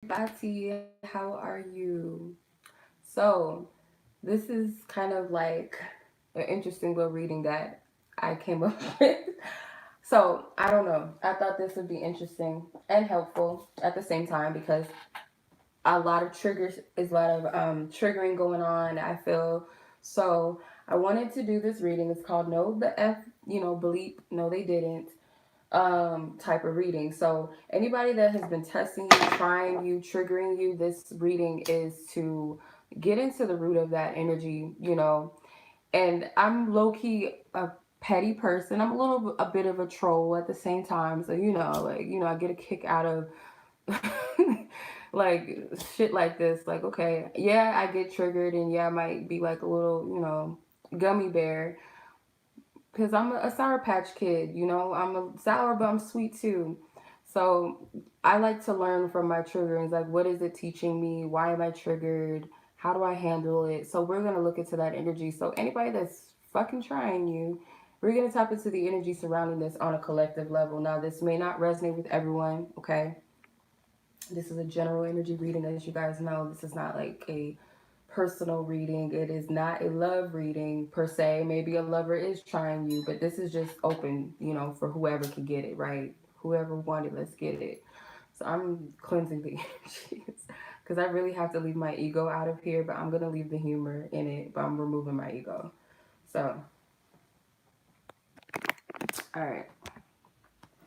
Baddie, how are you? So, this is kind of like an interesting little reading that I came up with. So, I don't know. I thought this would be interesting and helpful at the same time because a lot of triggers is a lot of triggering going on, I feel. So, I wanted to do this reading. It's called No the F, Bleep, No They Didn't type of reading. So anybody that has been testing you, trying you, triggering you, this reading is to get into the root of that energy. And I'm low key a petty person. I'm a bit of a troll at the same time. So I get a kick out of like shit like this. Like, okay, yeah, I get triggered, and yeah, I might be like a little, gummy bear because I'm a Sour Patch Kid. I'm a sour, but I'm sweet too. So I like to learn from my triggerings. Like, what is it teaching me? Why am I triggered? How do I handle it? So we're gonna look into that energy. So anybody that's fucking trying you, we're gonna tap into the energy surrounding this on a collective level. Now, this may not resonate with everyone. Okay, this is a general energy reading, as you guys know. This is not like a personal reading. It is not a love reading per se. Maybe a lover is trying you, but this is just open, for whoever can get it, right? Whoever wanted, let's get it. So I'm cleansing the energies because I really have to leave my ego out of here, but I'm going to leave the humor in it, but I'm removing my ego. So, all right.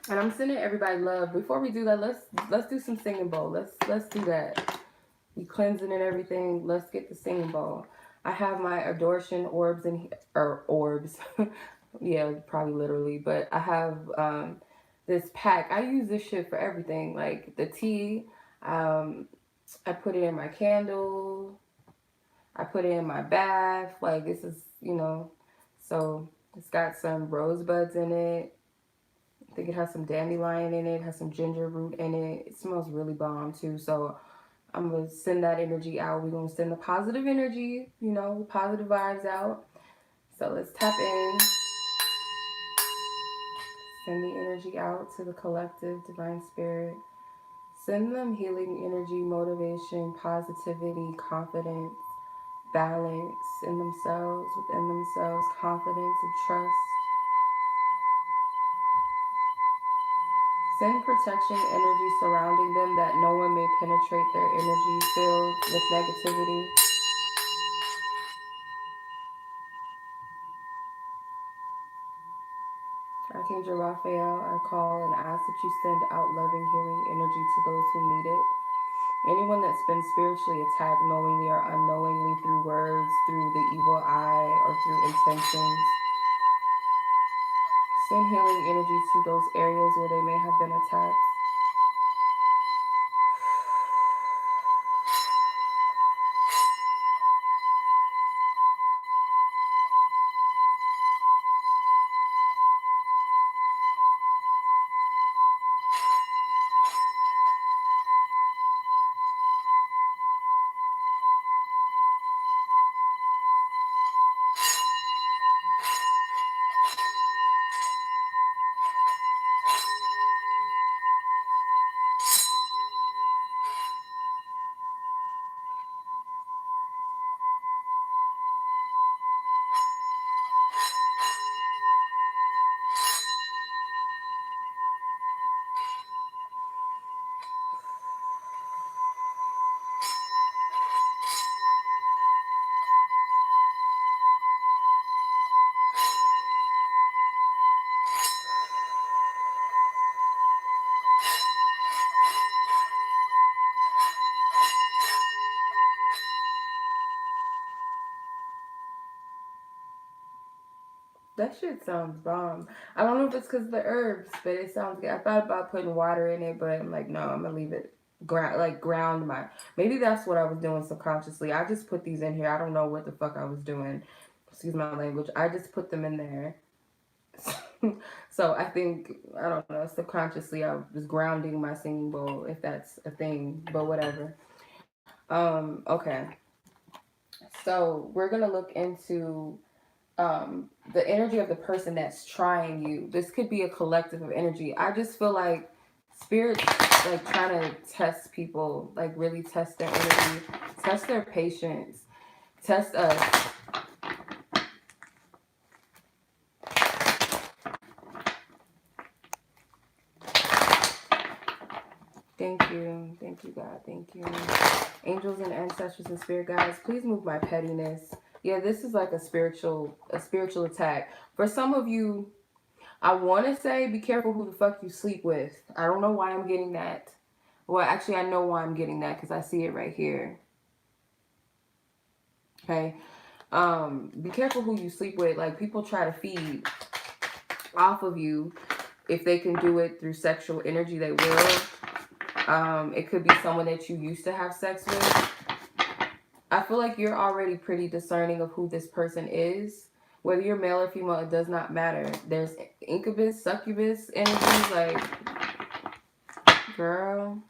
And I'm sending everybody love. Before we do that, let's do some singing bowl. Let's do that. We cleansing and everything. Let's get the singing bowl. I have my adoration orbs or orbs. Yeah, probably literally, but I have this pack. I use this shit for everything. Like the tea, um, I put it in my candle. I put it in my bath. Like this is, so it's got some rosebuds in it. I think it has some dandelion in it, has some ginger root in it. It smells really bomb too. So I'm gonna send that energy out. We're gonna send the positive energy, positive vibes out. So let's tap in, send the energy out to the collective, divine spirit. Send them healing energy, motivation, positivity, confidence, balance in themselves, within themselves, confidence and trust. Send protection energy surrounding them that no one may penetrate their energy field with negativity. Archangel Raphael, I call and ask that you send out loving, healing energy to those who need it. Anyone that's been spiritually attacked knowingly or unknowingly through words, through the evil eye, or through intentions, send healing energy to those areas where they may have been attacked. That shit sounds bomb. I don't know if it's because of the herbs, but it sounds good. I thought about putting water in it, but I'm like, no, I'm gonna leave it ground my. Maybe that's what I was doing subconsciously. I just put these in here. I don't know what the fuck I was doing. Excuse my language. I just put them in there. So I think I don't know. Subconsciously, I was grounding my singing bowl, if that's a thing. But whatever. Okay. So we're gonna look into the energy of the person that's trying you. This could be a collective of energy. I just feel like spirit. like trying to test people, like really test their energy, test their patience, test us. Thank you, God, thank you. Angels and ancestors and spirit guides, please move my pettiness. Yeah, this is like a spiritual attack. For some of you, I want to say be careful who the fuck you sleep with. I don't know why I'm getting that. Well, actually, I know why I'm getting that because I see it right here. Okay. Be careful who you sleep with. Like, people try to feed off of you. If they can do it through sexual energy, they will. It could be someone that you used to have sex with. I feel like you're already pretty discerning of who this person is. Whether you're male or female, it does not matter. There's incubus, succubus energy. Like, girl.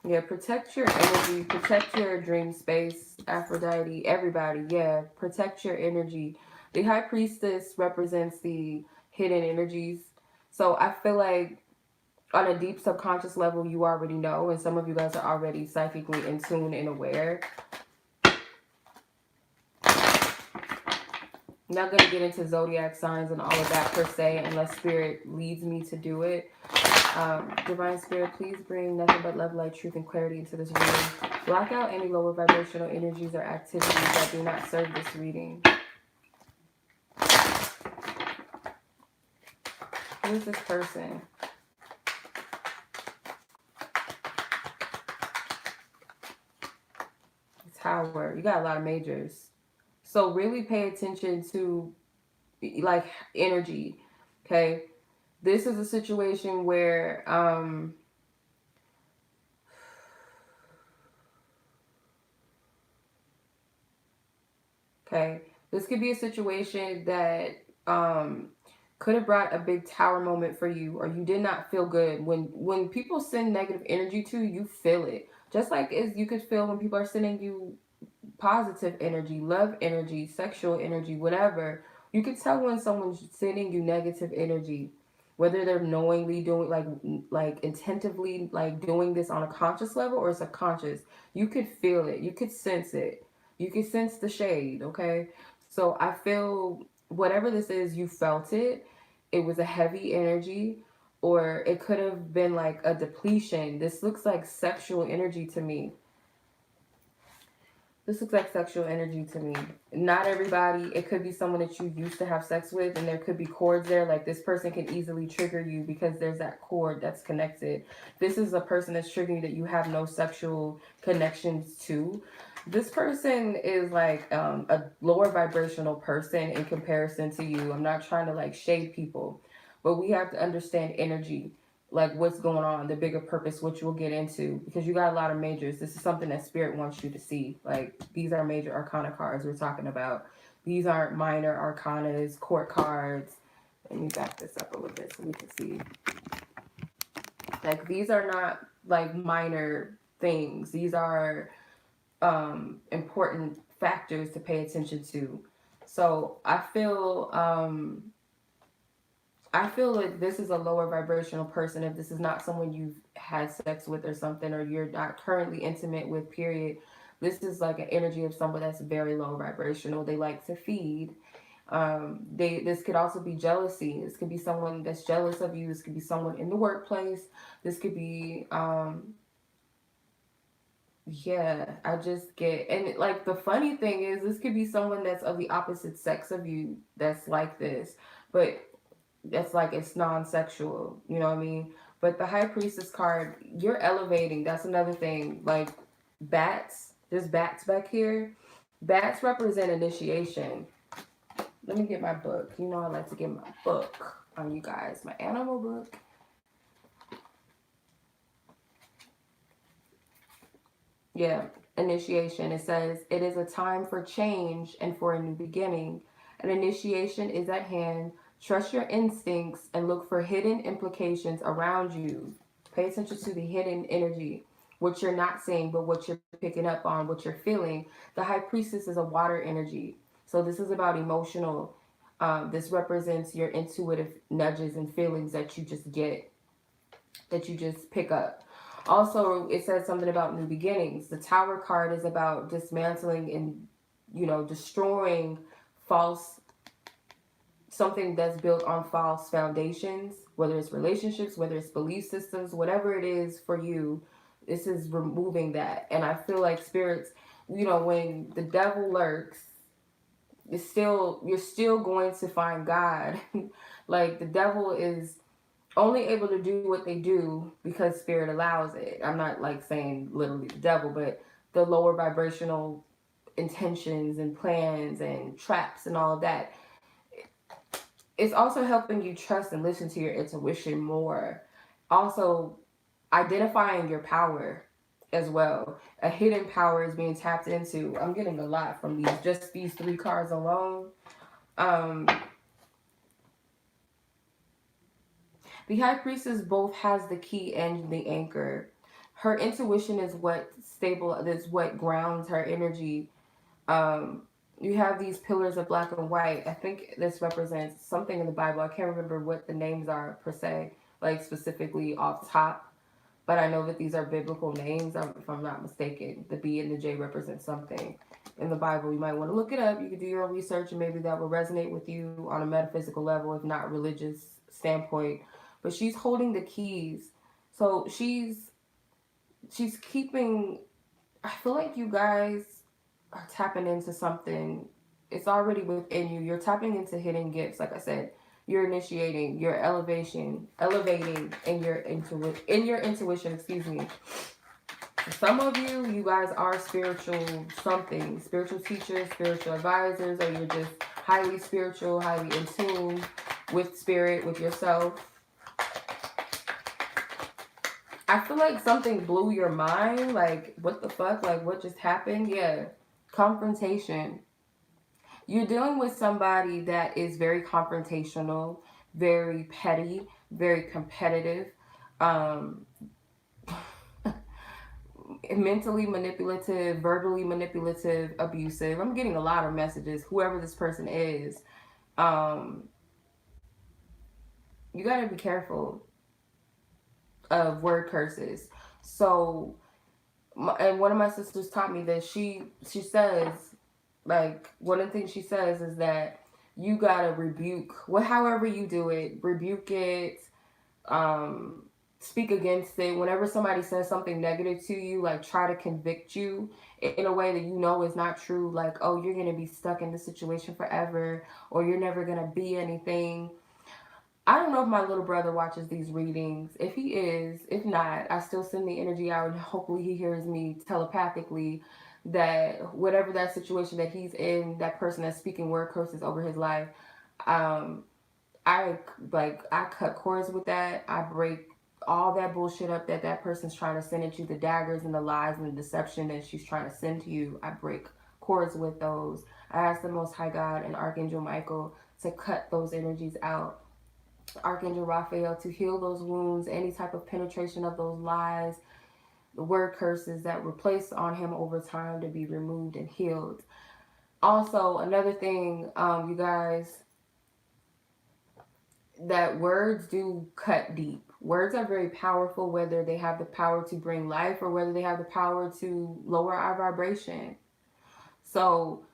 Yeah, protect your energy. Protect your dream space. Aphrodite, everybody. Yeah, protect your energy. The high priestess represents the hidden energies. So I feel like on a deep subconscious level, you already know, and some of you guys are already psychically in tune and aware. I'm not going to get into zodiac signs and all of that per se unless spirit leads me to do it. Divine Spirit, please bring nothing but love, light, truth, and clarity into this reading. Block out any lower vibrational energies or activities that do not serve this reading. Who is this person? Tower. You got a lot of majors. So really pay attention to like energy. Okay. This is a situation where okay, this could be a situation that could have brought a big tower moment for you, or you did not feel good when people send negative energy to you. You feel it, just like as you could feel when people are sending you positive energy, love energy, sexual energy, whatever. You can tell when someone's sending you negative energy, whether they're knowingly doing like intentively like doing this on a conscious level or subconscious. You could feel it. You could sense it. You could sense the shade, okay? So I feel whatever this is, you felt it. It was a heavy energy, or it could have been like a depletion. This looks like sexual energy to me. This looks like sexual energy to me. Not everybody. It could be someone that you used to have sex with, and there could be cords there. Like, this person can easily trigger you because there's that cord that's connected. This is a person that's triggering you that you have no sexual connections to. This person is like a lower vibrational person in comparison to you. I'm not trying to like shade people, but we have to understand energy, like what's going on, the bigger purpose, which we'll get into, because you got a lot of majors. This is something that spirit wants you to see. Like, these are major arcana cards we're talking about. These aren't minor arcanas, court cards. Let me back this up a little bit so we can see. Like, these are not like minor things. These are important factors to pay attention to. So I feel like this is a lower vibrational person if this is not someone you've had sex with or something, or you're not currently intimate with, period. This is like an energy of someone that's very low vibrational. They like to feed. This could also be jealousy. This could be someone that's jealous of you. This could be someone in the workplace. This could be yeah, I just get, and like the funny thing is, this could be someone that's of the opposite sex of you that's like this, but that's like it's non-sexual, you know what I mean? But the high priestess card, you're elevating. That's another thing. Like, bats, there's bats back here. Bats represent initiation. Let me get my book. You know I like to get my book on you guys, my animal book. Yeah, initiation. It says, it is a time for change and for a new beginning. An initiation is at hand. Trust your instincts and look for hidden implications around you. Pay attention to the hidden energy, what you're not seeing, but what you're picking up on, what you're feeling. The high priestess is a water energy. So this is about emotional. This represents your intuitive nudges and feelings that you just get, that you just pick up. Also, it says something about new beginnings. The Tower card is about dismantling and, destroying false, something that's built on false foundations, whether it's relationships, whether it's belief systems, whatever it is for you. This is removing that. And I feel like spirits, when the devil lurks, you're still going to find God. Like, the devil is only able to do what they do because spirit allows it. I'm not like saying literally the devil, but the lower vibrational intentions and plans and traps and all of that. It's also helping you trust and listen to your intuition more. Also, identifying your power as well. A hidden power is being tapped into. I'm getting a lot from these 3 cards alone. The High Priestess both has the key and the anchor. Her intuition is what grounds her energy. You have these pillars of black and white. I think this represents something in the Bible. I can't remember what the names are per se, like specifically off top, but I know that these are biblical names, if I'm not mistaken. The B and the J represent something in the Bible. You might want to look it up. You can do your own research, and maybe that will resonate with you on a metaphysical level, if not religious standpoint. But she's holding the keys. So she's keeping, I feel like you guys are tapping into something. It's already within you. You're tapping into hidden gifts. Like I said, you're initiating, you're elevating in your intuition, excuse me. For some of you guys are spiritual teachers, spiritual advisors, or you're just highly spiritual, highly in tune with spirit, with yourself. I feel like something blew your mind. Like, what the fuck? Like, what just happened? Yeah. Confrontation. You're dealing with somebody that is very confrontational, very petty, very competitive, mentally manipulative, verbally manipulative, abusive. I'm getting a lot of messages, whoever this person is. You got to be careful of word curses. So, and one of my sisters taught me that she says, like, one of the things she says is that you gotta rebuke, however you do it, rebuke it, speak against it. Whenever somebody says something negative to you, like, try to convict you in a way that you know is not true, like, oh, you're gonna be stuck in this situation forever, or you're never gonna be anything. I don't know if my little brother watches these readings. If he is, if not, I still send the energy out, and hopefully he hears me telepathically that whatever that situation that he's in, that person that's speaking word curses over his life, I cut cords with that. I break all that bullshit up that person's trying to send at you, the daggers and the lies and the deception that she's trying to send to you. I break cords with those. I ask the Most High God and Archangel Michael to cut those energies out. Archangel Raphael to heal those wounds, any type of penetration of those lies, the word curses that were placed on him over time to be removed and healed. Also, another thing, you guys, that words do cut deep. Words are very powerful, whether they have the power to bring life or whether they have the power to lower our vibration. So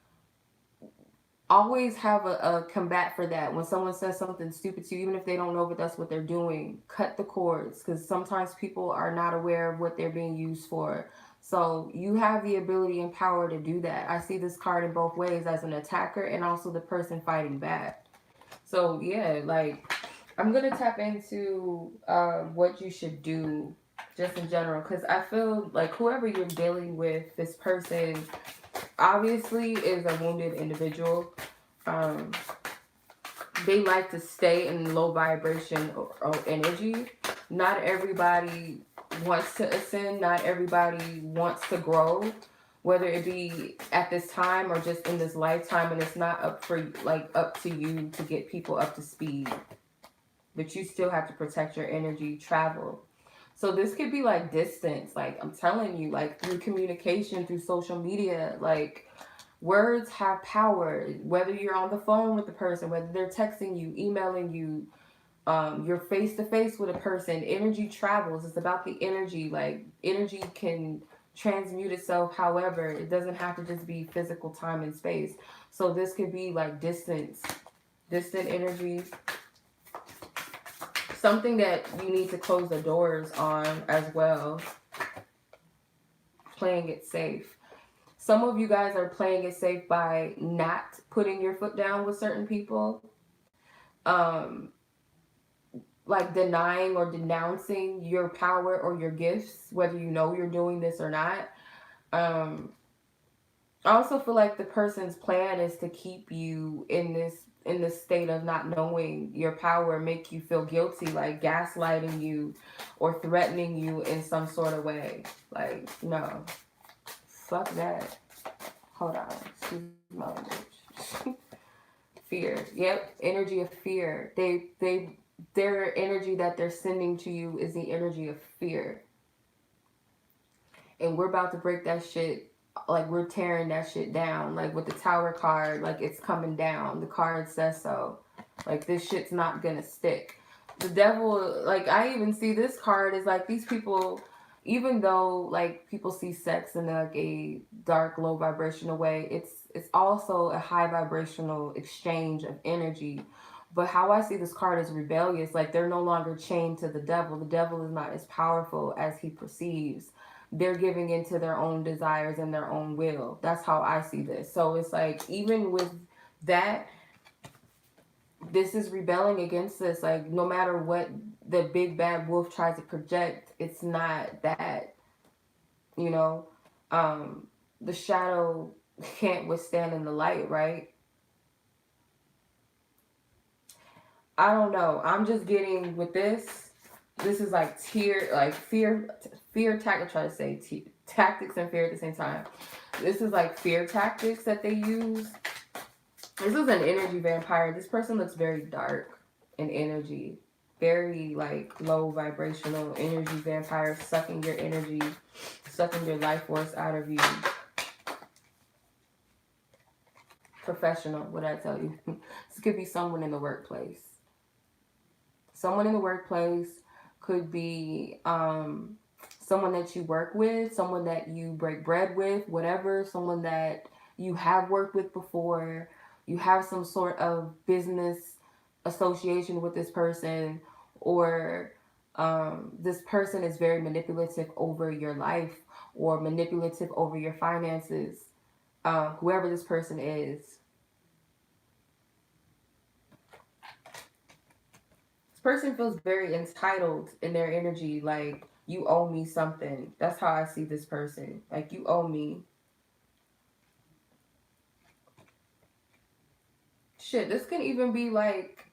always have a combat for that. When someone says something stupid to you, even if they don't know that that's what they're doing, cut the cords, because sometimes people are not aware of what they're being used for. So you have the ability and power to do that. I see this card in both ways, as an attacker and also the person fighting back. So yeah, like, I'm going to tap into what you should do just in general, because I feel like whoever you're dealing with, this person obviously is a wounded individual. They like to stay in low vibration or energy. Not everybody wants to ascend. Not everybody wants to grow, whether it be at this time or just in this lifetime. And it's not up to you to get people up to speed. But you still have to protect your energy, travel. So this could be like distance. Like, I'm telling you, like, through communication, through social media, like, Words have power. Whether you're on the phone with the person, whether they're texting you, emailing you, you're face to face with a person, energy travels. It's about the energy. Like, energy can transmute itself. However, it doesn't have to just be physical time and space. So this could be like distant energy, something that you need to close the doors on as well. Playing it safe. Some of you guys are playing it safe by not putting your foot down with certain people. Um, like denying or denouncing your power or your gifts, whether you know you're doing this or not. Um, I also feel like the person's plan is to keep you in this state of not knowing your power, make you feel guilty, like gaslighting you or threatening you in some sort of way. Like, no, fuck that. Hold on, excuse my language. Fear. Yep, energy of fear. Their energy that they're sending to you is the energy of fear. And we're about to break that shit. Like, we're tearing that shit down. Like, with the tower card, like, it's coming down. The card says so. Like, this shit's not gonna stick. The devil, like, I even see this card is like, these people, even though like people see sex in like a dark, low vibrational way, it's also a high vibrational exchange of energy. But how I see this card is rebellious. Like, they're no longer chained to the devil. The devil is not as powerful as he perceives. They're giving into their own desires and their own will. That's how I see this. So it's like, even with that, this is rebelling against this. Like, no matter what the big bad wolf tries to project, it's not that, you know. The shadow can't withstand in the light, right? I don't know. I'm just getting with this. This is like fear tactic. Try to say tactics and fear at the same time. This is like fear tactics that they use. This is an energy vampire. This person looks very dark in energy, very like low vibrational energy vampire, sucking your energy, sucking your life force out of you. Professional, what I tell you. This could be someone in the workplace. Someone in the workplace could be someone that you work with, someone that you break bread with, whatever, someone that you have worked with before. You have some sort of business association with this person, or this person is very manipulative over your life or manipulative over your finances. Whoever this person is. This person feels very entitled in their energy, like, you owe me something. That's how I see this person. Like, you owe me. Shit, this can even be like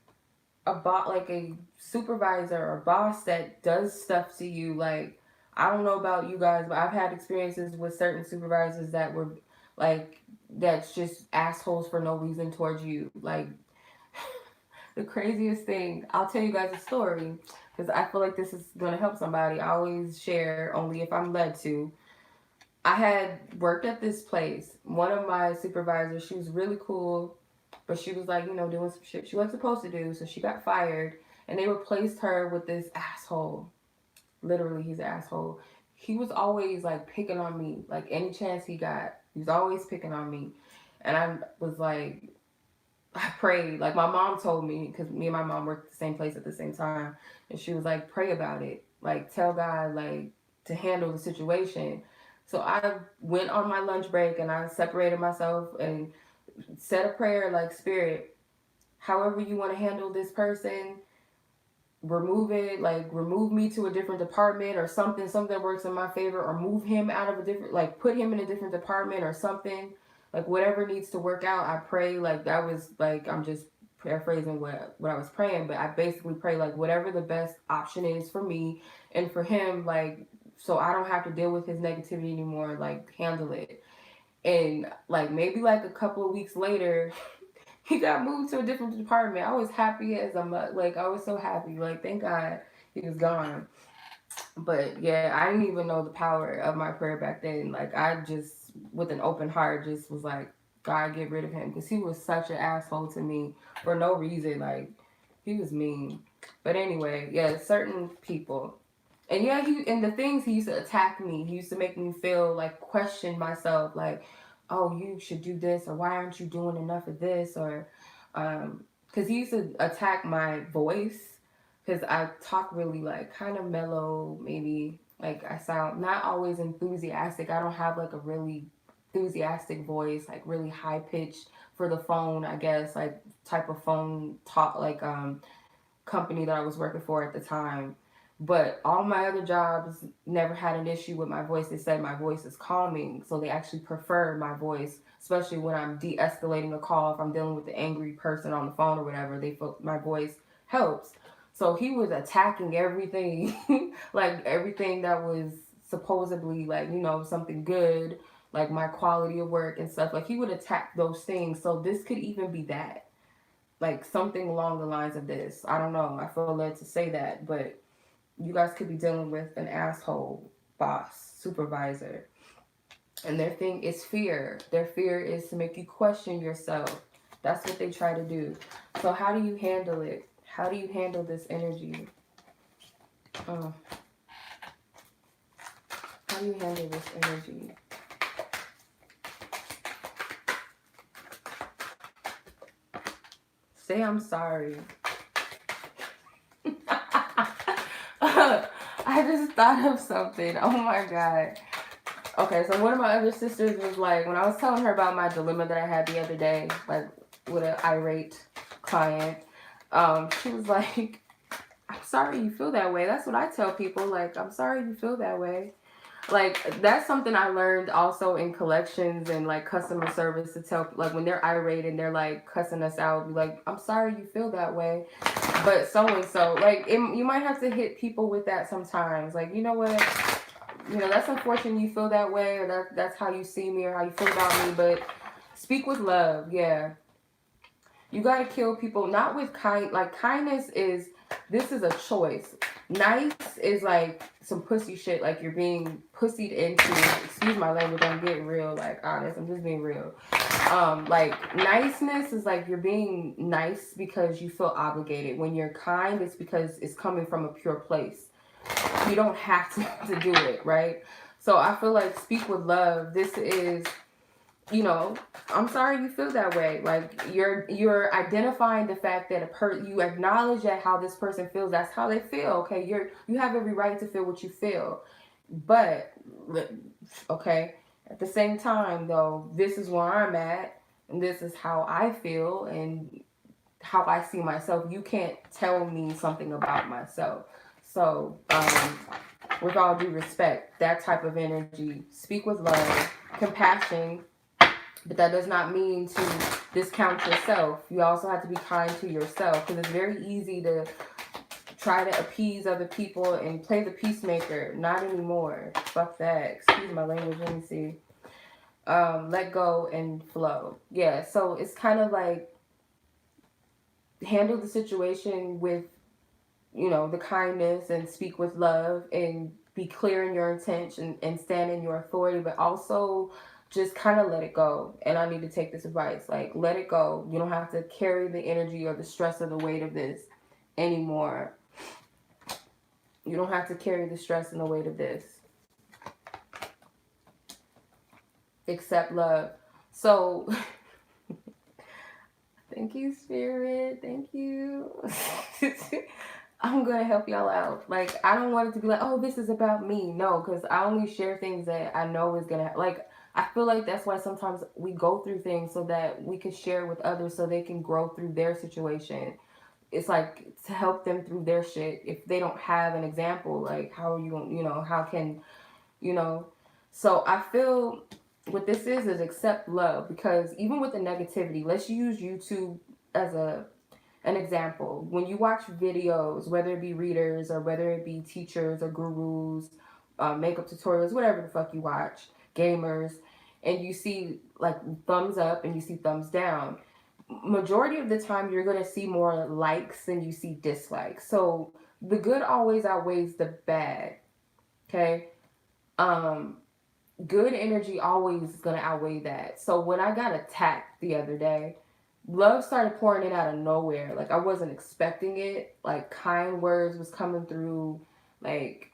like a supervisor or boss that does stuff to you. Like, I don't know about you guys, but I've had experiences with certain supervisors that were like, that's just assholes for no reason towards you. Like, the craziest thing, I'll tell you guys a story because I feel like this is going to help somebody. I always share only if I'm led to. I had worked at this place. One of my supervisors, she was really cool, but she was like, doing some shit she wasn't supposed to do, so she got fired, and they replaced her with this asshole. Literally, he's an asshole. He was always like picking on me, like any chance he got. He was always picking on me, and I was like, I prayed. Like, my mom told me, because me and my mom worked at the same place at the same time, and she was like, pray about it. Like, tell God, like, to handle the situation. So I went on my lunch break and I separated myself and said a prayer, like, Spirit, however you want to handle this person, remove it, like, remove me to a different department or something that works in my favor, or move him out of a different, like, put him in a different department or something. Like, whatever needs to work out, I pray. Like, that was like, I'm just paraphrasing what I was praying, but I basically pray, like, whatever the best option is for me and for him, like, so I don't have to deal with his negativity anymore, like, handle it. And like, maybe like a couple of weeks later, he got moved to a different department. I was happy as like, I was so happy. Like, thank God he was gone. But yeah, I didn't even know the power of my prayer back then. Like, I just, with an open heart, just was like, God get rid of him because he was such an asshole to me for no reason. Like, he was mean. But anyway, yeah, certain people. And yeah, and the things he used to attack me, he used to make me feel like question myself, like, oh, you should do this, or why aren't you doing enough of this, or because he used to attack my voice, because I talk really like kind of mellow, maybe like I sound not always enthusiastic. I don't have like a really enthusiastic voice, like really high pitched for the phone, I guess, like type of phone talk, like company that I was working for at the time. But all my other jobs never had an issue with my voice. They said my voice is calming, so they actually prefer my voice, especially when I'm de-escalating a call. If I'm dealing with the angry person on the phone or whatever, they feel my voice helps. So he was attacking everything, like everything that was supposedly like, something good, like my quality of work and stuff. Like he would attack those things. So this could even be that, like something along the lines of this. I don't know. I feel led to say that, but you guys could be dealing with an asshole boss, supervisor. And their thing is fear. Their fear is to make you question yourself. That's what they try to do. So how do you handle it? How do you handle this energy? How do you handle this energy? Say I'm sorry. I just thought of something. Oh my god. Okay, so one of my other sisters was like, when I was telling her about my dilemma that I had the other day, like with an irate client, she was like, I'm sorry you feel that way. That's what I tell people. Like, I'm sorry you feel that way. Like, that's something I learned also in collections and like customer service, to tell, like when they're irate and they're like cussing us out, be like, I'm sorry you feel that way, but so and so, like you might have to hit people with that sometimes. Like, you know what, that's unfortunate you feel that way, or that's how you see me or how you feel about me, but speak with love. Yeah, you gotta kill people, not with kindness is, this is a choice. Nice is like some pussy shit, like you're being pussied into. Excuse my language, I'm getting real, like honest, I'm just being real. Like niceness is like you're being nice because you feel obligated. When you're kind, it's because it's coming from a pure place. You don't have to do it, right? So I feel like speak with love. This is, I'm sorry you feel that way. Like you're identifying the fact that you acknowledge that how this person feels, that's how they feel. Okay, you have every right to feel what you feel. But okay, at the same time though, this is where I'm at and this is how I feel and how I see myself. You can't tell me something about myself. So, with all due respect, that type of energy, speak with love, compassion, but that does not mean to discount yourself. You also have to be kind to yourself, because it's very easy to try to appease other people and play the peacemaker. Not anymore. Fuck that. Excuse my language. Let me see. Let go and flow. Yeah, so it's kind of like handle the situation with, the kindness and speak with love and be clear in your intention and stand in your authority, but also just kind of let it go. And I need to take this advice, like let it go. You don't have to carry the energy or the stress or the weight of this anymore. You don't have to carry the stress and the weight of this. Accept love. So thank you, Spirit. Thank you. I'm going to help y'all out. Like, I don't want it to be like, oh, this is about me. No, because I only share things that I know is going to, like, I feel like that's why sometimes we go through things so that we can share with others so they can grow through their situation. It's like to help them through their shit. If they don't have an example, like, how are you going to, how can, So I feel what this is accept love, because even with the negativity, let's use YouTube as an example. When you watch videos, whether it be readers or whether it be teachers or gurus, makeup tutorials, whatever the fuck you watch, gamers, and you see like thumbs up and you see thumbs down, majority of the time you're going to see more likes than you see dislikes. So the good always outweighs the bad. Okay. good energy always is going to outweigh that. So when I got attacked the other day, love started pouring in out of nowhere. Like I wasn't expecting it. Like kind words was coming through. Like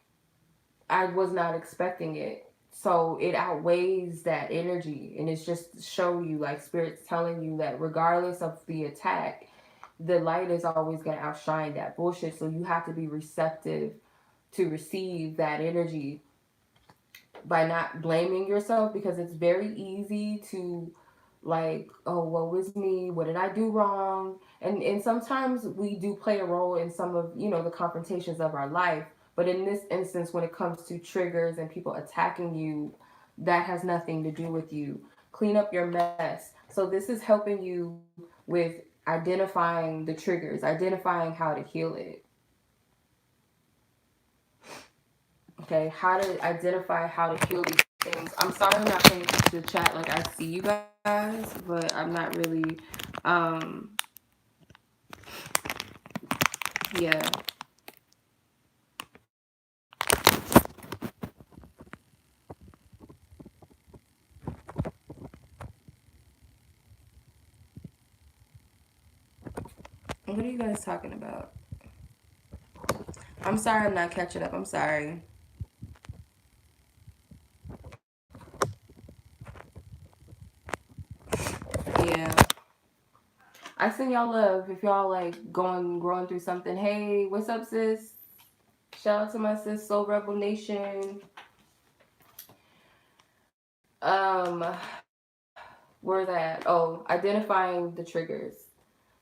I was not expecting it. So it outweighs that energy, and it's just to show you, like spirit's telling you that regardless of the attack, the light is always going to outshine that bullshit. So you have to be receptive to receive that energy by not blaming yourself, because it's very easy to like, oh, what was me, what did I do wrong, and sometimes we do play a role in some of, you know, the confrontations of our life. But in this instance, when it comes to triggers and people attacking you, that has nothing to do with you. Clean up your mess. So this is helping you with identifying the triggers, identifying how to heal it. Okay, how to identify how to heal these things. I'm sorry I'm not paying attention to the chat. Like I see you guys, but I'm not really. Um, yeah. What are you guys talking about? I'm sorry I'm not catching up. I'm sorry. Yeah. I send y'all love if y'all like growing through something. Hey, what's up, sis? Shout out to my sis, Soul Rebel Nation. Um, where's that? Oh, identifying the triggers.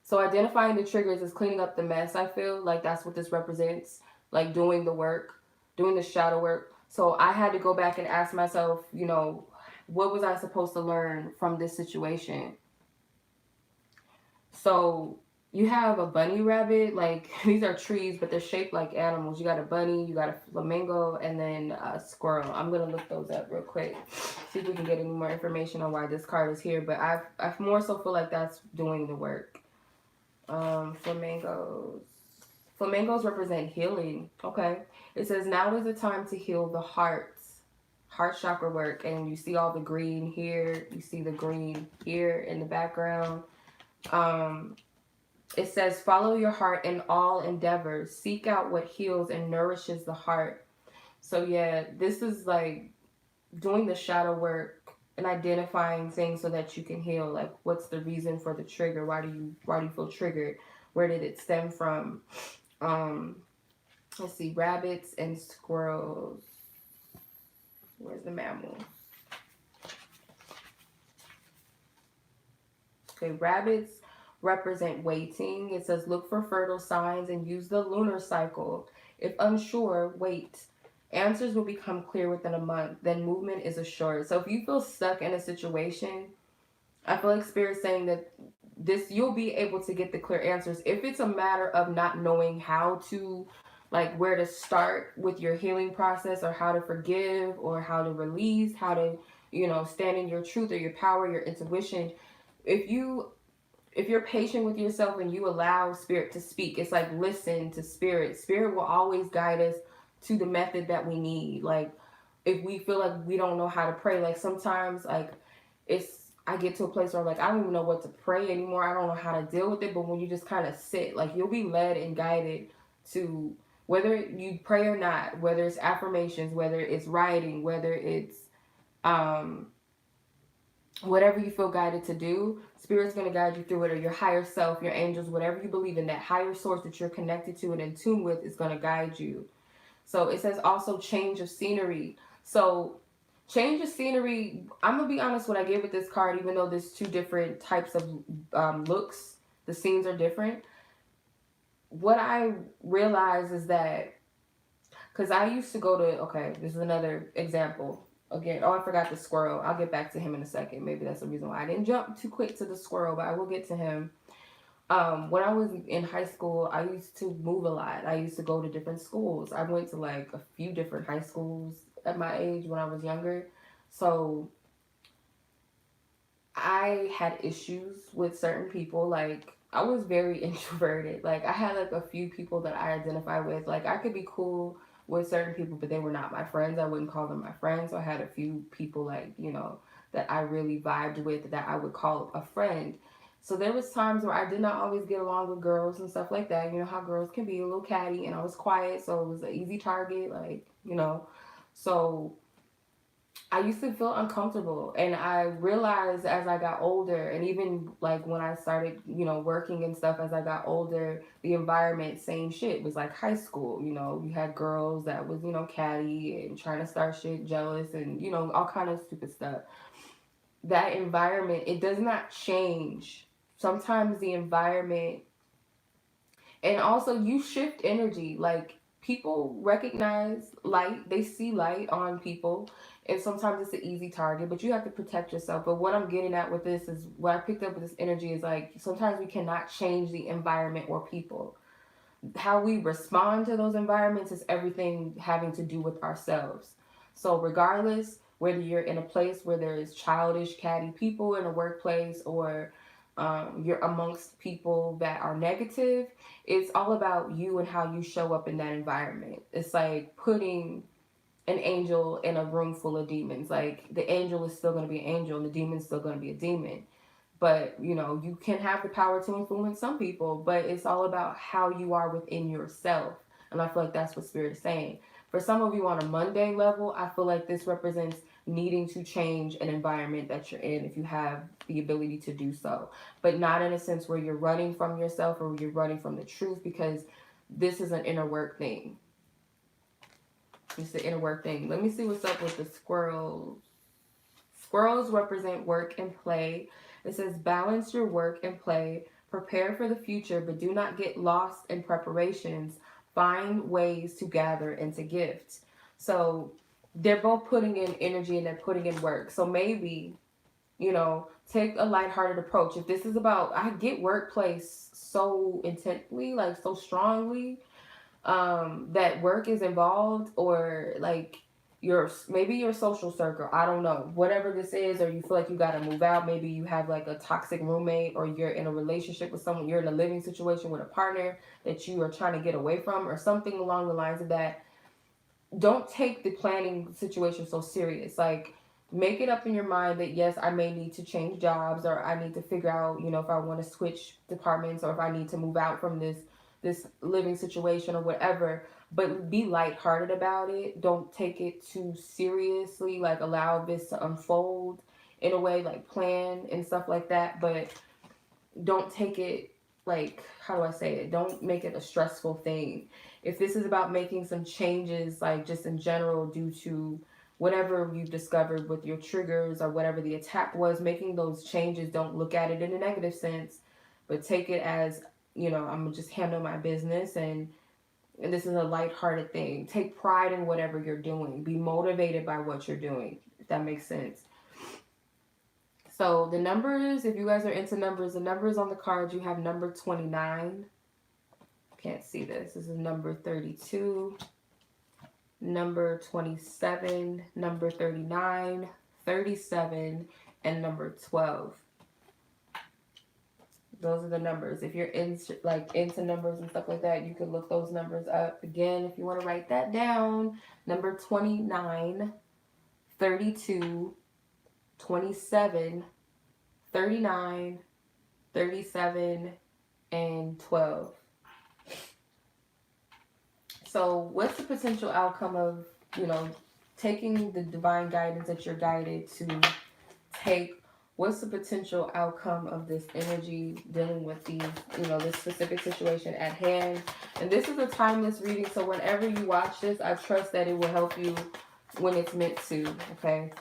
So identifying the triggers is cleaning up the mess. I feel like that's what this represents, like doing the work, doing the shadow work. So I had to go back and ask myself, you know, what was I supposed to learn from this situation? So you have a bunny rabbit, like these are trees, but they're shaped like animals. You got a bunny, you got a flamingo, and then a squirrel. I'm gonna look those up real quick, see if we can get any more information on why this card is here. But I more so feel like that's doing the work. Flamingos. Flamingos represent healing. Okay. It says now is the time to heal the heart chakra work. And you see all the green here. You see the green here in the background. Um, it says follow your heart in all endeavors. Seek out what heals and nourishes the heart. So yeah, this is like doing the shadow work and identifying things so that you can heal. Like what's the reason for the trigger? Why do you feel triggered? Where did it stem from? um let's see, rabbits and squirrels. Where's the mammal? Okay, rabbits represent waiting. It says look for fertile signs and use the lunar cycle. If unsure, wait. Answers will become clear within a month, then movement is assured. So if you feel stuck in a situation, I feel like Spirit's saying that this, you'll be able to get the clear answers. If it's a matter of not knowing how to, like where to start with your healing process, or how to forgive, or how to release, how to, you know, stand in your truth or your power, your intuition. If you if you're patient with yourself and you allow spirit to speak, it's like listen to spirit. Spirit will always guide us to the method that we need. Like if we feel like we don't know how to pray, like sometimes like it's I get to a place where like I don't even know what to pray anymore. I don't know how to deal with it. But when you just kind of sit, like you'll be led and guided to, whether you pray or not, whether it's affirmations, whether it's writing, whether it's um whatever you feel guided to do, spirit's going to guide you through it, or your higher self, your angels, whatever you believe in, that higher source that you're connected to and in tune with is going to guide you. So it says also change of scenery. So change of scenery, I'm going to be honest, what I get with this card, even though there's two different types of looks, the scenes are different. What I realize is that, because I used to go to, okay, this is another example. Again, oh, I forgot the squirrel. I'll get back to him in a second. Maybe that's the reason why I didn't jump too quick to the squirrel, but I will get to him. When I was in high school, I used to move a lot. I used to go to different schools. I went to like a few different high schools at my age when I was younger. So I had issues with certain people. Like I was very introverted. Like I had like a few people that I identify with. Like I could be cool with certain people, but they were not my friends. I wouldn't call them my friends. So I had a few people, like, you know, that I really vibed with that I would call a friend. So there was times where I did not always get along with girls and stuff like that. You know how girls can be a little catty, and I was quiet, so it was an easy target, like, you know. So I used to feel uncomfortable, and I realized as I got older, and even like when I started, you know, working and stuff as I got older, the environment, same shit, was like high school. You know, you had girls that was, you know, catty and trying to start shit, jealous, and, you know, all kind of stupid stuff. That environment, it does not change. Sometimes the environment, and also you shift energy. Like, people recognize light, they see light on people, and sometimes it's an easy target, but you have to protect yourself. But what I'm getting at with this is, what I picked up with this energy is like, sometimes we cannot change the environment or people. How we respond to those environments is everything having to do with ourselves. So regardless whether you're in a place where there is childish, catty people in a workplace, or you're amongst people that are negative, it's all about you and how you show up in that environment. It's like putting an angel in a room full of demons. Like, the angel is still going to be an angel and the demon's still going to be a demon. But, you know, you can have the power to influence some people, but it's all about how you are within yourself. And I feel like that's what Spirit is saying. For some of you on a mundane level, I feel like this represents needing to change an environment that you're in if you have the ability to do so. But not in a sense where you're running from yourself or you're running from the truth, because this is an inner work thing. It's the inner work thing. Let me see what's up with the squirrels. Squirrels represent work and play. It says balance your work and play. Prepare for the future, but do not get lost in preparations. Find ways to gather and to gift. So they're both putting in energy and they're putting in work. So maybe, you know, take a lighthearted approach. If this is about, I get workplace so intently, like so strongly, that work is involved, or like maybe your social circle, I don't know, whatever this is, or you feel like you got to move out. Maybe you have like a toxic roommate, or you're in a relationship with someone, you're in a living situation with a partner that you are trying to get away from, or something along the lines of that. Don't take the planning situation so serious. Like, make it up in your mind that yes, I may need to change jobs, or I need to figure out, you know, if I want to switch departments, or if I need to move out from this living situation or whatever. But be lighthearted about it. Don't take it too seriously. Like, allow this to unfold in a way, like plan and stuff like that. But don't take it, like, how do I say it? Don't make it a stressful thing. If this is about making some changes, like just in general, due to whatever you've discovered with your triggers or whatever the attack was, making those changes, don't look at it in a negative sense, but take it as, you know, I'm gonna just handle my business, and this is a lighthearted thing. Take pride in whatever you're doing. Be motivated by what you're doing, if that makes sense. So the numbers, if you guys are into numbers, the numbers on the cards, you have number 29. Can't see this. This is number 32, number 27, number 39, 37, and number 12. Those are the numbers. If you're into numbers and stuff like that, you can look those numbers up. Again, if you want to write that down, number 29, 32, 27, 39, 37, and 12. So what's the potential outcome of, you know, taking the divine guidance that you're guided to take? What's the potential outcome of this energy dealing with these, you know, this specific situation at hand? And this is a timeless reading, so whenever you watch this, I trust that it will help you when it's meant to, okay?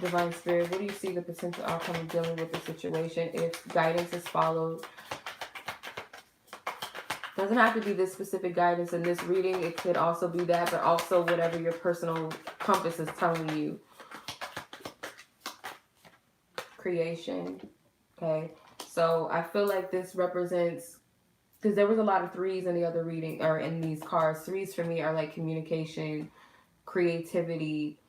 Divine Spirit, what do you see the potential outcome of dealing with the situation if guidance is followed? Doesn't have to be this specific guidance in this reading. It could also be that, but also whatever your personal compass is telling you. Creation. Okay. So I feel like this represents, because there was a lot of threes in the other reading, or in these cards. Threes for me are like communication, creativity,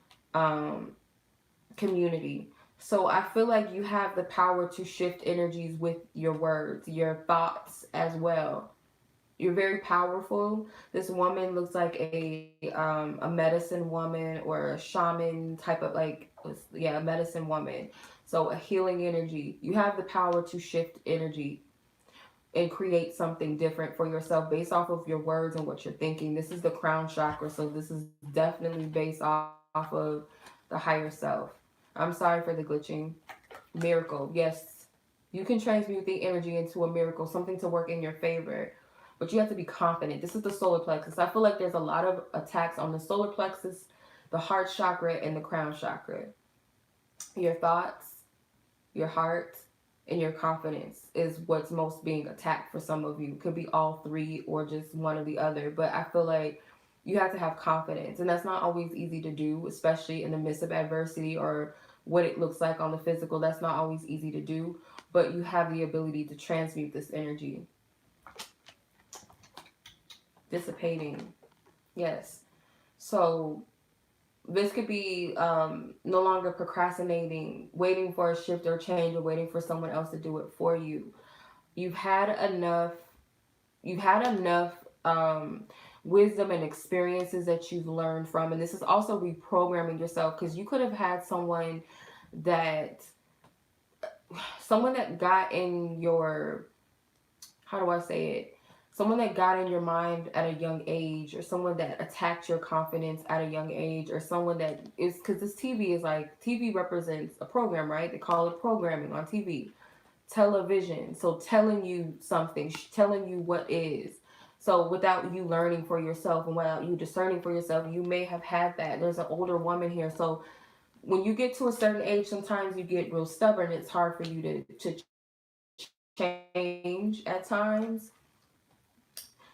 community. So I feel like you have the power to shift energies with your words, your thoughts as well. you're very powerful. This woman looks like a medicine woman or a shaman type of like, yeah, a medicine woman. So a healing energy. You have the power to shift energy and create something different for yourself based off of your words and what you're thinking. This is the crown chakra, so this is definitely based off of the higher self. I'm sorry for the glitching. Miracle, yes. You can transmute the energy into a miracle, something to work in your favor. But you have to be confident. This is the solar plexus. I feel like there's a lot of attacks on the solar plexus, the heart chakra, and the crown chakra. Your thoughts, your heart, and your confidence is what's most being attacked for some of you. Could be all three or just one or the other. But I feel like you have to have confidence. And that's not always easy to do, especially in the midst of adversity or what it looks like on the physical. That's not always easy to do. But you have the ability to transmute this energy. Dissipating. Yes. So this could be no longer procrastinating, waiting for a shift or change, or waiting for someone else to do it for you. You've had enough. You've had enough wisdom and experiences that you've learned from, and this is also reprogramming yourself because you could have had that someone that got in your, how do I say it? Someone that got in your mind at a young age, or someone that attacked your confidence at a young age, or someone that is, because this TV is like, TV represents a program, right? They call it programming on TV, television. So telling you something, telling you what is. So without you learning for yourself and without you discerning for yourself, you may have had that. There's an older woman here. So when you get to a certain age, sometimes you get real stubborn. It's hard for you to change at times.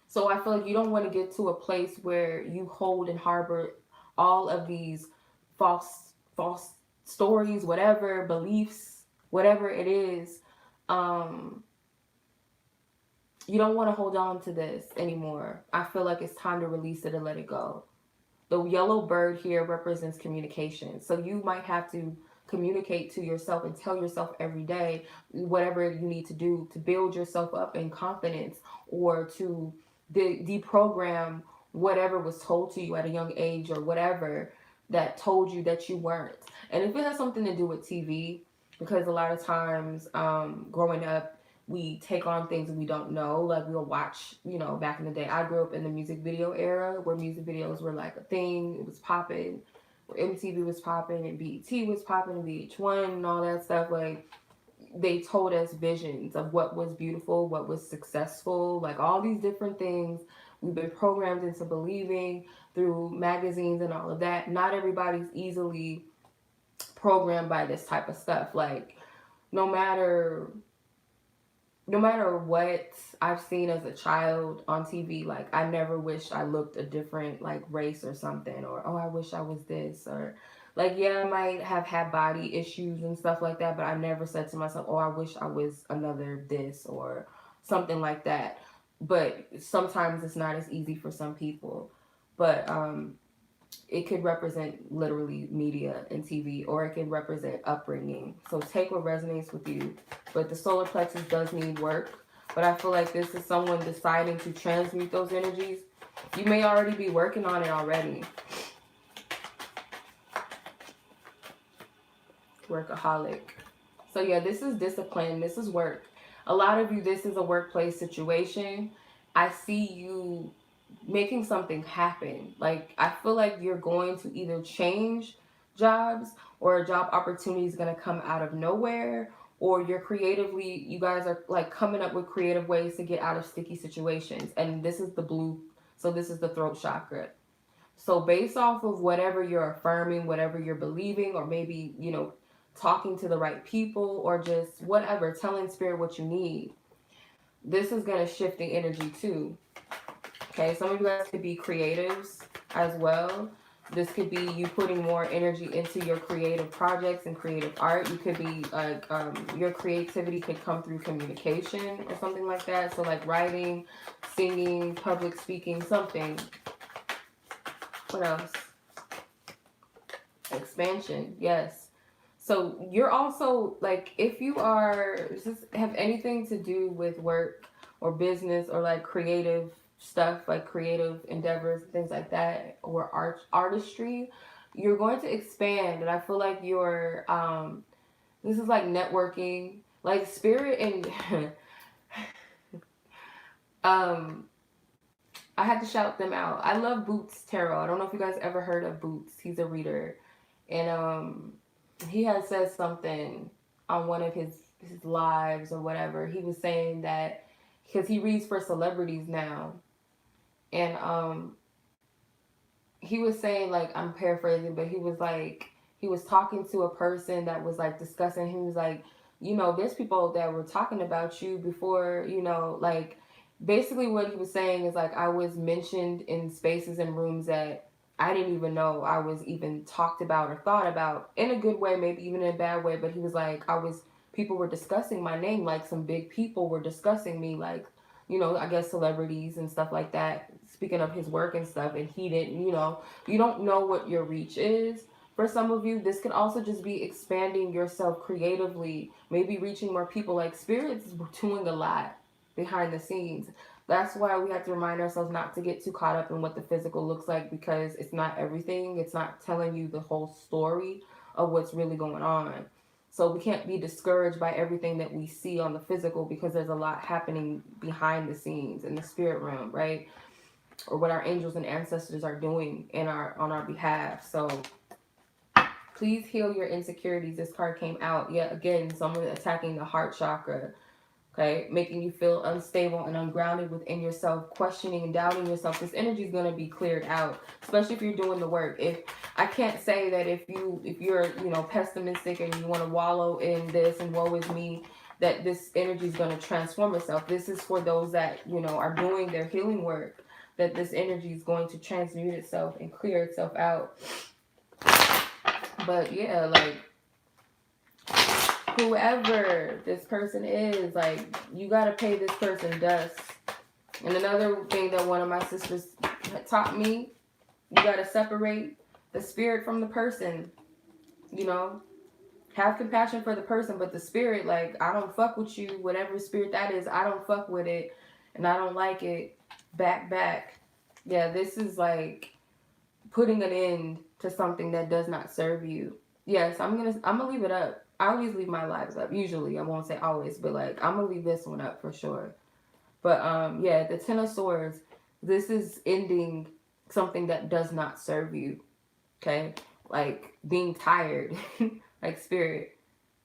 So I feel like you don't want to get to a place where you hold and harbor all of these false stories, whatever, beliefs, whatever it is. Um, you don't want to hold on to this anymore. I feel like it's time to release it and let it go. The yellow bird here represents communication. So you might have to communicate to yourself and tell yourself every day whatever you need to do to build yourself up in confidence, or to deprogram whatever was told to you at a young age, or whatever that told you that you weren't. And if it has something to do with TV, because a lot of times growing up, we take on things we don't know. Like we'll watch, back in the day, I grew up in the music video era where music videos were like a thing. It was popping, where MTV was popping and BET was popping and VH1 and all that stuff. Like they told us visions of what was beautiful, what was successful, like all these different things we've been programmed into believing through magazines and all of that. Not everybody's easily programmed by this type of stuff. Like no matter what I've seen as a child on TV, like I never wish I looked a different like race or something, or oh I wish I was this, or like yeah I might have had body issues and stuff like that, but I never said to myself, oh I wish I was another this or something like that. But sometimes it's not as easy for some people. But it could represent literally media and TV, or it can represent upbringing. So take what resonates with you. But the solar plexus does need work. But I feel like this is someone deciding to transmute those energies. You may already be working on it already. Workaholic. So yeah, this is discipline. This is work. A lot of you, this is a workplace situation. I see you making something happen. Like I feel like you're going to either change jobs, or a job opportunity is going to come out of nowhere, or you guys are like coming up with creative ways to get out of sticky situations. And this is the blue, so this is the throat chakra. So based off of whatever you're affirming, whatever you're believing, or maybe talking to the right people, or just whatever, telling spirit what you need, this is going to shift the energy too. Okay, some of you guys could be creatives as well. This could be you putting more energy into your creative projects and creative art. You could be like, your creativity could come through communication or something like that. So like writing, singing, public speaking, something. What else? Expansion, yes. So you're also like, if you are, does this have anything to do with work or business or like creative stuff, like creative endeavors, things like that, or artistry, you're going to expand. And I feel like you're this is like networking, like spirit and um I had to shout them out. I love Boots Tarot. I don't know if you guys ever heard of Boots. He's a reader. And he had said something on one of his lives or whatever. He was saying that because he reads for celebrities now. And he was saying, like, I'm paraphrasing, but he was like, he was talking to a person that was like discussing. He was like, you know, there's people that were talking about you before, you know, like basically what he was saying is like I was mentioned in spaces and rooms that I didn't even know I was even talked about or thought about, in a good way, maybe even in a bad way. But he was like, people were discussing my name, like some big people were discussing me, like, you know, I guess celebrities and stuff like that, speaking of his work and stuff. And he didn't, you know, you don't know what your reach is. For some of you, this could also just be expanding yourself creatively, maybe reaching more people. Like spirits doing a lot behind the scenes. That's why we have to remind ourselves not to get too caught up in what the physical looks like, because it's not everything. It's not telling you the whole story of what's really going on. So we can't be discouraged by everything that we see on the physical, because there's a lot happening behind the scenes in the spirit realm, right? Or what our angels and ancestors are doing on our behalf. So please heal your insecurities. This card came out yet again. Someone attacking the heart chakra. Okay, making you feel unstable and ungrounded within yourself, questioning and doubting yourself. This energy is going to be cleared out, especially if you're doing the work. If I can't say that if you're you know pessimistic and you want to wallow in this and woe is me, that this energy is going to transform itself. This is for those that you know are doing their healing work. That this energy is going to transmute itself and clear itself out. But yeah, like, whoever this person is, like, you gotta pay this person dust. And another thing that one of my sisters taught me, you gotta separate the spirit from the person. You know, have compassion for the person, but the spirit, like, I don't fuck with you, whatever spirit that is, I don't fuck with it, and I don't like it. Back. Yeah, this is like putting an end to something that does not serve you. Yes, I'm gonna leave it up. I always leave my lives up. Usually, I won't say always, but like I'm gonna leave this one up for sure. But yeah, the Ten of Swords. This is ending something that does not serve you. Okay, like being tired. Like spirit,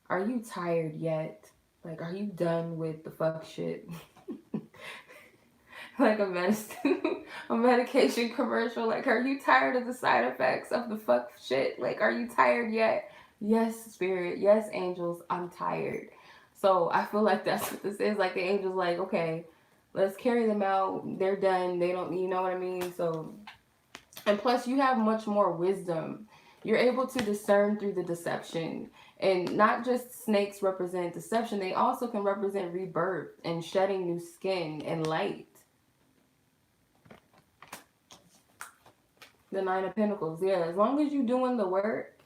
are you tired yet? Like, are you done with the fuck shit? Like a medicine, a medication commercial. Like, are you tired of the side effects of the fuck shit? Like, are you tired yet? Yes, spirit. Yes, angels. I'm tired. So I feel like that's what this is. Like the angels, like, okay, let's carry them out. They're done. They don't. You know what I mean? So, and plus, you have much more wisdom. You're able to discern through the deception. And not just snakes represent deception, they also can represent rebirth and shedding new skin and light. The Nine of Pentacles. Yeah, as long as you're doing the work,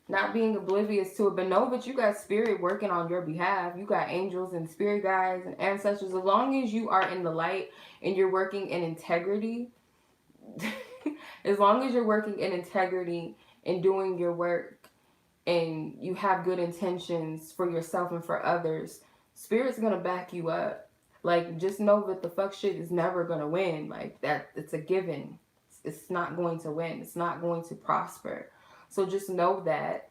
not being oblivious to it, but know that you got spirit working on your behalf. You got angels and spirit guides and ancestors. As long as you are in the light and you're working in integrity, as long as you're working in integrity and doing your work and you have good intentions for yourself and for others, spirit's going to back you up. Like, just know that the fuck shit is never going to win. Like, that, it's a given. It's not going to win. It's not going to prosper. So just know that.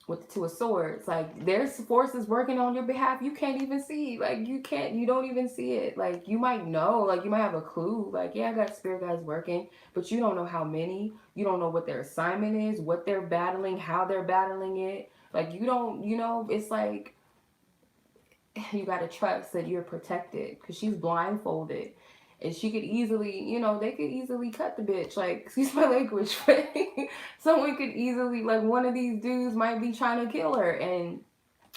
With the Two of Swords, like, there's forces working on your behalf you can't even see. Like, you don't even see it. Like, you might know, like, you might have a clue. Like, yeah, I got spirit guys working, but you don't know how many. You don't know what their assignment is, what they're battling, how they're battling it. Like, you don't, you know, it's like, you got to trust that you're protected, because she's blindfolded and she could easily, you know, they could easily cut the bitch, like, excuse my language, but someone could easily, like, one of these dudes might be trying to kill her and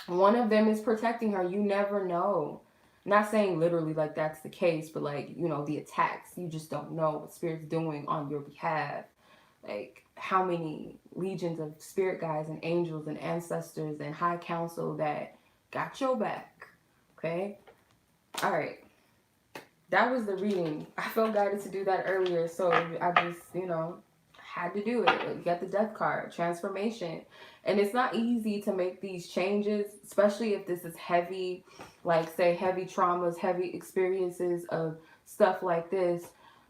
one of them is protecting her. You never know. Not saying literally like that's the case, but like, you know, the attacks, you just don't know what spirit's doing on your behalf. like how many legions of spirit guides and angels and ancestors and high council that got your back. Okay? All right. That was the reading. I felt guided to do that earlier, so I just, had to do it. You got the death card, transformation. And it's not easy to make these changes, especially if this is heavy, like say heavy traumas, heavy experiences of stuff like this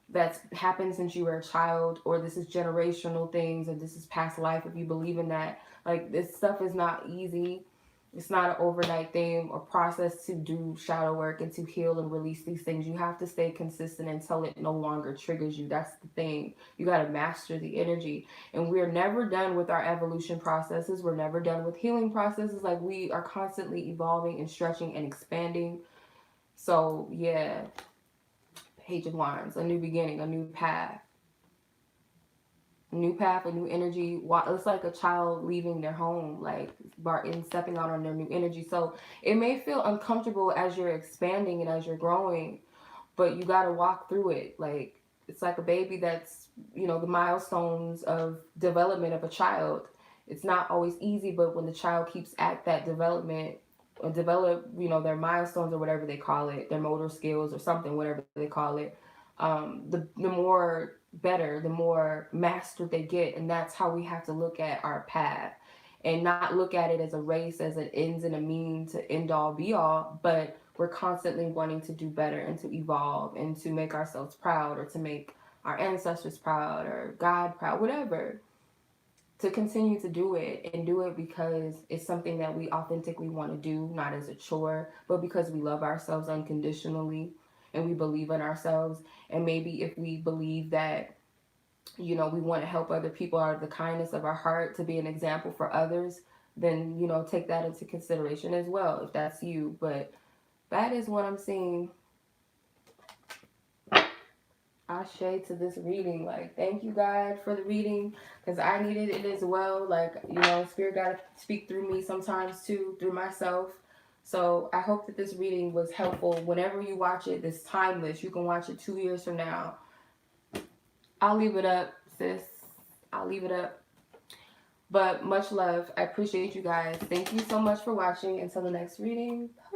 that's happened since you were a child, or this is generational things, or this is past life if you believe in that. Like this stuff is not easy. It's not an overnight thing or process to do shadow work and to heal and release these things. You have to stay consistent until it no longer triggers you. That's the thing. You got to master the energy. And we're never done with our evolution processes. We're never done with healing processes. Like we are constantly evolving and stretching and expanding. So, yeah, Page of Wands, a new beginning, a new path. New path, a new energy. It's like a child leaving their home, like and stepping out on their new energy. So it may feel uncomfortable as you're expanding and as you're growing, but you got to walk through it. Like it's like a baby that's, the milestones of development of a child. It's not always easy, but when the child keeps at that development or develop, their milestones or whatever they call it, their motor skills or something, whatever they call it, the more better, the more mastered they get. And that's how we have to look at our path and not look at it as a race, as an ends and a mean to end all be all, but we're constantly wanting to do better and to evolve and to make ourselves proud or to make our ancestors proud or God proud, whatever. To continue to do it and do it because it's something that we authentically want to do, not as a chore, but because we love ourselves unconditionally and we believe in ourselves. And maybe if we believe that, we want to help other people out of the kindness of our heart to be an example for others, then, take that into consideration as well, if that's you. But that is what I'm seeing. Ashe to this reading. Like, thank you, God, for the reading, because I needed it as well. Like, Spirit got to speak through me sometimes too, through myself. So I hope that this reading was helpful. Whenever you watch it, it's timeless. You can watch it 2 years from now. I'll leave it up, sis. I'll leave it up. But much love. I appreciate you guys. Thank you so much for watching. Until the next reading. Bye.